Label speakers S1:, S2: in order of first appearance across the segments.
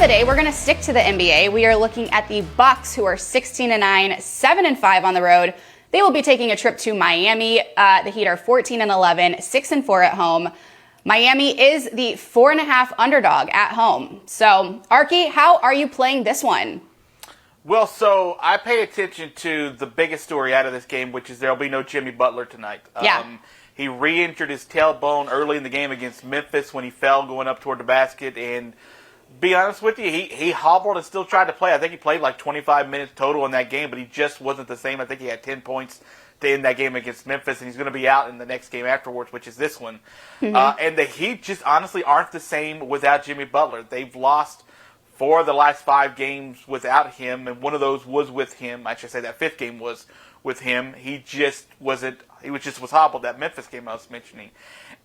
S1: of the day, we're going to stick to the NBA. We are looking at the Bucks, who are 16-9, 7-5 on the road. They will be taking a trip to Miami. The Heat are 14-11, 6-4 at home. Miami is the 4.5 underdog at home. So, Arky, how are you playing this one?
S2: Well, so I pay attention to the biggest story out of this game, which is there will be no Jimmy Butler tonight.
S1: Yeah.
S2: He re-injured his tailbone early in the game against Memphis when he fell going up toward the basket. And be honest with you, he hobbled and still tried to play. I think he played like 25 minutes total in that game, but he just wasn't the same. I think he had 10 points to end that game against Memphis, and he's going to be out in the next game afterwards, which is this one. And the Heat just honestly aren't the same without Jimmy Butler. They've lost 4 of the last 5 games without him, and one of those was with him. I should say that 5th game was with him. He just was hobbled, that Memphis game I was mentioning.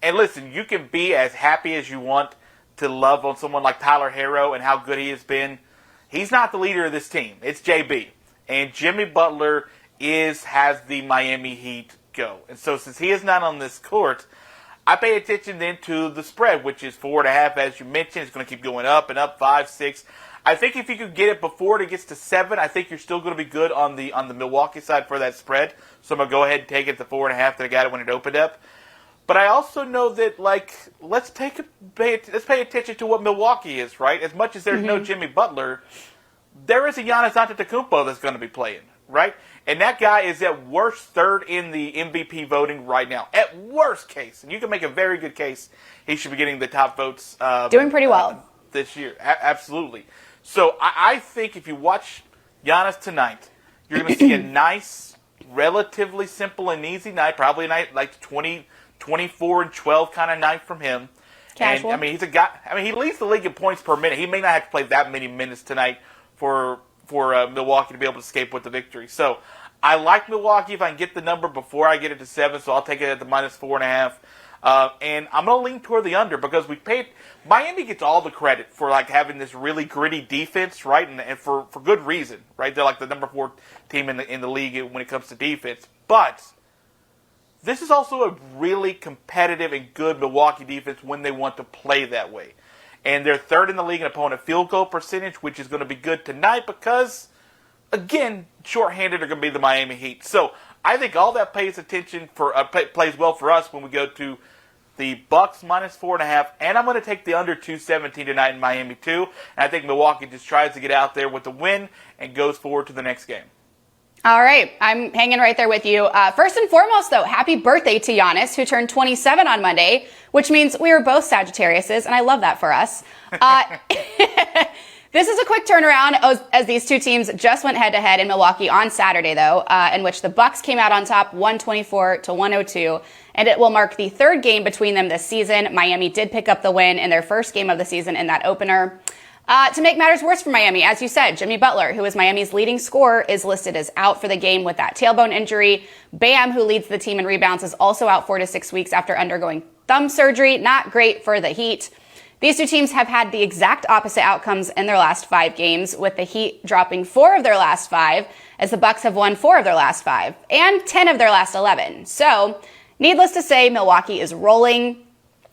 S2: And listen, you can be as happy as you want to love on someone like Tyler Herro and how good he has been. He's not the leader of this team. It's JB. And Jimmy Butler has the Miami Heat go. And so since he is not on this court, I pay attention then to the spread, which is 4.5, as you mentioned. It's going to keep going up and up, 5, 6. I think if you could get it before it gets to 7, I think you're still going to be good on the Milwaukee side for that spread. So I'm going to go ahead and take it to 4.5 that I got it when it opened up. But I also know that, let's pay attention to what Milwaukee is, right? As much as there's no Jimmy Butler, there is a Giannis Antetokounmpo that's going to be playing, right? And that guy is at worst 3rd in the MVP voting right now. At worst case. And you can make a very good case he should be getting the top votes.
S1: Doing pretty well.
S2: This year. Absolutely. So I think if you watch Giannis tonight, you're going to see a nice, relatively simple and easy night. Probably a night like 24-12 kind of night from him.
S1: Casual.
S2: And, he's a guy. He leads the league in points per minute. He may not have to play that many minutes tonight for Milwaukee to be able to escape with the victory. So I like Milwaukee if I can get the number before I get it to 7, so I'll take it at the -4.5. And I'm going to lean toward the under because Miami gets all the credit for having this really gritty defense, right? And for good reason, right? They're like the number 4 team in the league when it comes to defense. But this is also a really competitive and good Milwaukee defense when they want to play that way. And they're 3rd in the league in opponent field goal percentage, which is going to be good tonight because, again, shorthanded are going to be the Miami Heat. So I think all that plays well for us when we go to the Bucks -4.5, and I'm going to take the under 217 tonight in Miami too. And I think Milwaukee just tries to get out there with the win and goes forward to the next game.
S1: All right, I'm hanging right there with you. First and foremost, though, happy birthday to Giannis, who turned 27 on Monday, which means we are both Sagittariuses, and I love that for us. This is a quick turnaround as these two teams just went head-to-head in Milwaukee on Saturday, though, in which the Bucks came out on top 124-102, and it will mark the 3rd game between them this season. Miami did pick up the win in their first game of the season in that opener. To make matters worse for Miami, as you said, Jimmy Butler, who is Miami's leading scorer, is listed as out for the game with that tailbone injury. Bam, who leads the team in rebounds, is also out 4 to 6 weeks after undergoing thumb surgery. Not great for the Heat. These two teams have had the exact opposite outcomes in their last 5 games, with the Heat dropping 4 of their last 5, as the Bucks have won 4 of their last 5, and 10 of their last 11. So, needless to say, Milwaukee is rolling.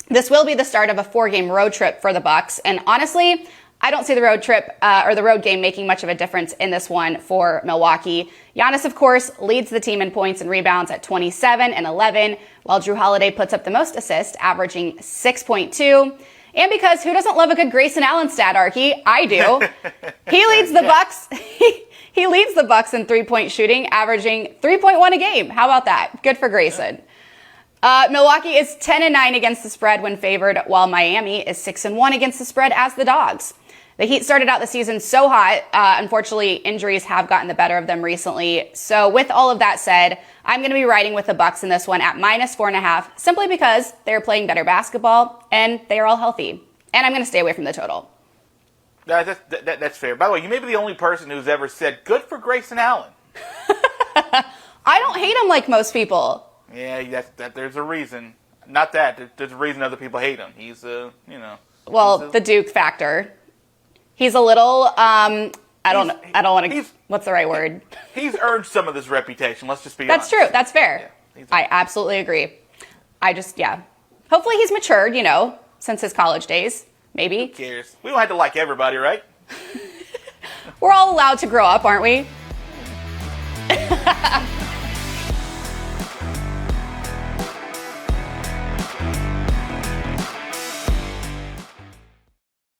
S1: This will be the start of a 4-game road trip for the Bucks, and honestly, I don't see the road trip or the road game making much of a difference in this one for Milwaukee. Giannis, of course, leads the team in points and rebounds at 27 and 11, while Jrue Holiday puts up the most assists, averaging 6.2. And because who doesn't love a good Grayson Allen stat, Arky? I do. He leads the Bucks. He leads the Bucks in 3-point shooting, averaging 3.1 a game. How about that? Good for Grayson. Milwaukee is 10-9 against the spread when favored, while Miami is 6-1 against the spread as the dogs. The Heat started out the season so hot. Unfortunately, injuries have gotten the better of them recently. So with all of that said, I'm going to be riding with the Bucks in this one at -4.5, simply because they're playing better basketball and they are all healthy. And I'm going to stay away from the total.
S2: That's fair. By the way, you may be the only person who's ever said, good for Grayson Allen.
S1: I don't hate him like most people.
S2: Yeah, there's a reason. Not that. There's a reason other people hate him. He's,
S1: Well, the Duke factor. He's a little, I don't want to, what's the right word?
S2: He's earned some of this reputation, let's just be honest.
S1: That's true, that's fair. Yeah, I absolutely agree. Hopefully he's matured, since his college days, maybe.
S2: Who cares? We don't have to like everybody, right?
S1: We're all allowed to grow up, aren't we?